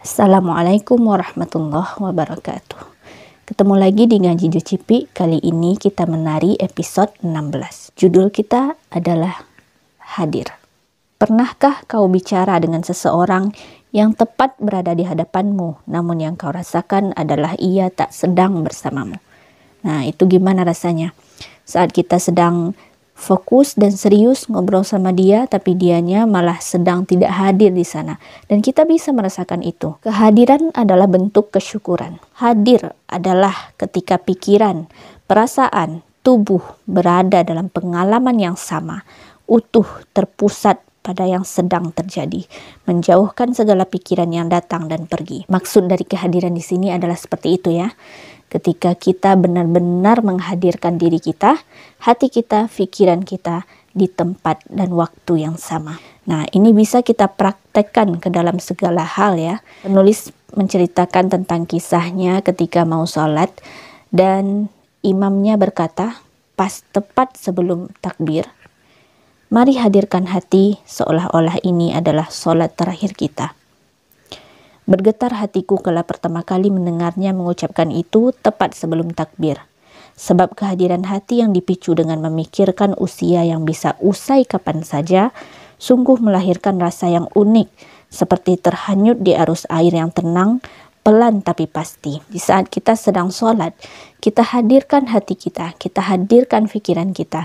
Assalamualaikum warahmatullahi wabarakatuh. Ketemu lagi di Ngaji Jucipi. Kali ini kita menari episode 16. Judul kita adalah Hadir. Pernahkah kau bicara dengan seseorang yang tepat berada di hadapanmu, namun yang kau rasakan adalah ia tak sedang bersamamu? Nah, itu gimana rasanya? Saat kita sedang fokus dan serius ngobrol sama dia, tapi dianya malah sedang tidak hadir di sana. Dan kita bisa merasakan itu. Kehadiran adalah bentuk kesyukuran. Hadir adalah ketika pikiran, perasaan, tubuh berada dalam pengalaman yang sama, utuh, terpusat pada yang sedang terjadi, menjauhkan segala pikiran yang datang dan pergi. Maksud dari kehadiran di sini adalah seperti itu ya. Ketika kita benar-benar menghadirkan diri kita, hati kita, pikiran kita di tempat dan waktu yang sama. Nah, ini bisa kita praktekkan ke dalam segala hal ya. Penulis menceritakan tentang kisahnya ketika mau sholat dan imamnya berkata, pas tepat sebelum takbir, mari hadirkan hati seolah-olah ini adalah sholat terakhir kita. Bergetar hatiku kala pertama kali mendengarnya mengucapkan itu tepat sebelum takbir. Sebab kehadiran hati yang dipicu dengan memikirkan usia yang bisa usai kapan saja, sungguh melahirkan rasa yang unik, seperti terhanyut di arus air yang tenang, pelan tapi pasti. Di saat kita sedang sholat, kita hadirkan hati kita hadirkan pikiran kita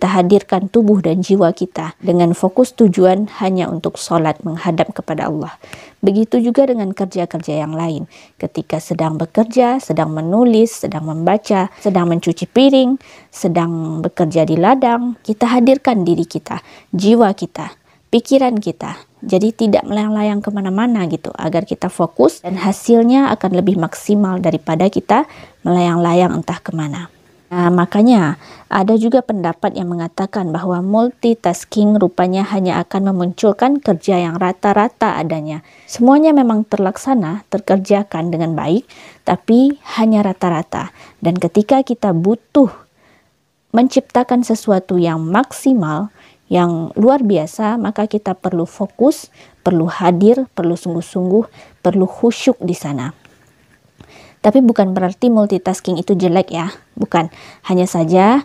hadirkan tubuh dan jiwa kita dengan fokus tujuan hanya untuk sholat menghadap kepada Allah. Begitu juga dengan kerja-kerja yang lain. Ketika sedang bekerja, sedang menulis, sedang membaca, sedang mencuci piring, sedang bekerja di ladang, kita hadirkan diri kita, jiwa kita, pikiran kita. Jadi tidak melayang-layang kemana-mana gitu, agar kita fokus dan hasilnya akan lebih maksimal daripada kita melayang-layang entah kemana. Nah, makanya ada juga pendapat yang mengatakan bahwa multitasking rupanya hanya akan memunculkan kerja yang rata-rata adanya. Semuanya memang terlaksana, terkerjakan dengan baik, tapi hanya rata-rata. Dan ketika kita butuh menciptakan sesuatu yang maksimal, yang luar biasa, maka kita perlu fokus, perlu hadir, perlu sungguh-sungguh, perlu khusyuk di sana. Tapi bukan berarti multitasking itu jelek ya, bukan. Hanya saja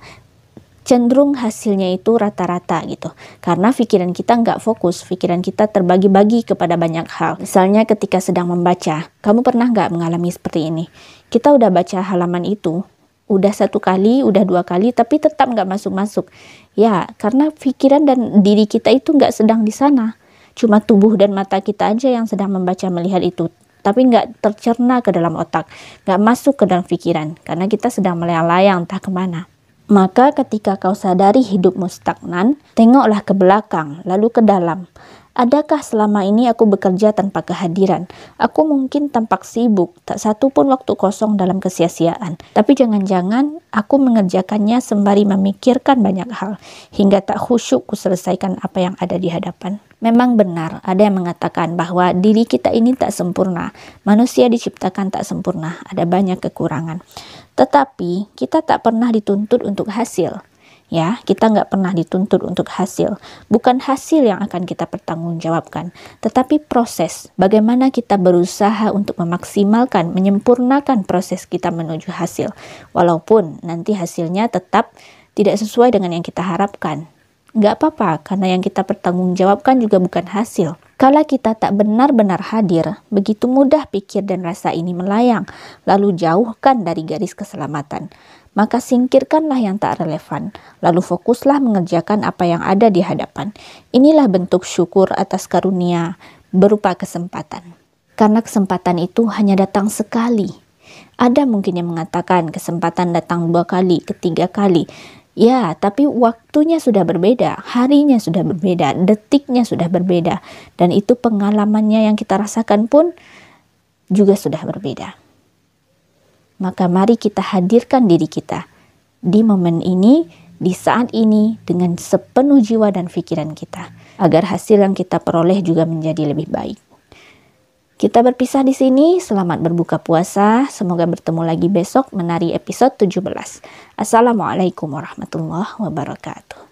cenderung hasilnya itu rata-rata gitu. Karena pikiran kita nggak fokus, pikiran kita terbagi-bagi kepada banyak hal. Misalnya ketika sedang membaca, kamu pernah nggak mengalami seperti ini? Kita udah baca halaman itu, udah 1 kali, udah 2 kali, tapi tetap nggak masuk-masuk. Ya, karena pikiran dan diri kita itu nggak sedang di sana. Cuma tubuh dan mata kita aja yang sedang membaca melihat itu. Tapi nggak tercerna ke dalam otak, nggak masuk ke dalam pikiran. Karena kita sedang melayang-layang entah kemana. Maka ketika kau sadari hidupmu stagnan, tengoklah ke belakang, lalu ke dalam. Adakah selama ini aku bekerja tanpa kehadiran? Aku mungkin tampak sibuk, tak satu pun waktu kosong dalam kesia-siaan. Tapi jangan-jangan aku mengerjakannya sembari memikirkan banyak hal, hingga tak khusyuk ku selesaikan apa yang ada di hadapan. Memang benar, ada yang mengatakan bahwa diri kita ini tak sempurna. Manusia diciptakan tak sempurna, ada banyak kekurangan. Tetapi kita tak pernah dituntut untuk hasil. Ya, kita nggak pernah dituntut untuk hasil. Bukan hasil yang akan kita pertanggungjawabkan, tetapi proses. Bagaimana kita berusaha untuk memaksimalkan, menyempurnakan proses kita menuju hasil. Walaupun nanti hasilnya tetap tidak sesuai dengan yang kita harapkan. Nggak apa-apa, karena yang kita pertanggungjawabkan juga bukan hasil. Kalau kita tak benar-benar hadir, begitu mudah pikir dan rasa ini melayang, lalu jauhkan dari garis keselamatan. Maka singkirkanlah yang tak relevan, lalu fokuslah mengerjakan apa yang ada di hadapan. Inilah bentuk syukur atas karunia berupa kesempatan. Karena kesempatan itu hanya datang sekali. Ada mungkin yang mengatakan kesempatan datang 2 kali, 3 kali. Ya, tapi waktunya sudah berbeda, harinya sudah berbeda, detiknya sudah berbeda. Dan itu pengalamannya yang kita rasakan pun juga sudah berbeda. Maka mari kita hadirkan diri kita di momen ini, di saat ini, dengan sepenuh jiwa dan pikiran kita, agar hasil yang kita peroleh juga menjadi lebih baik. Kita berpisah di sini, selamat berbuka puasa, semoga bertemu lagi besok menari episode 17. Assalamualaikum warahmatullahi wabarakatuh.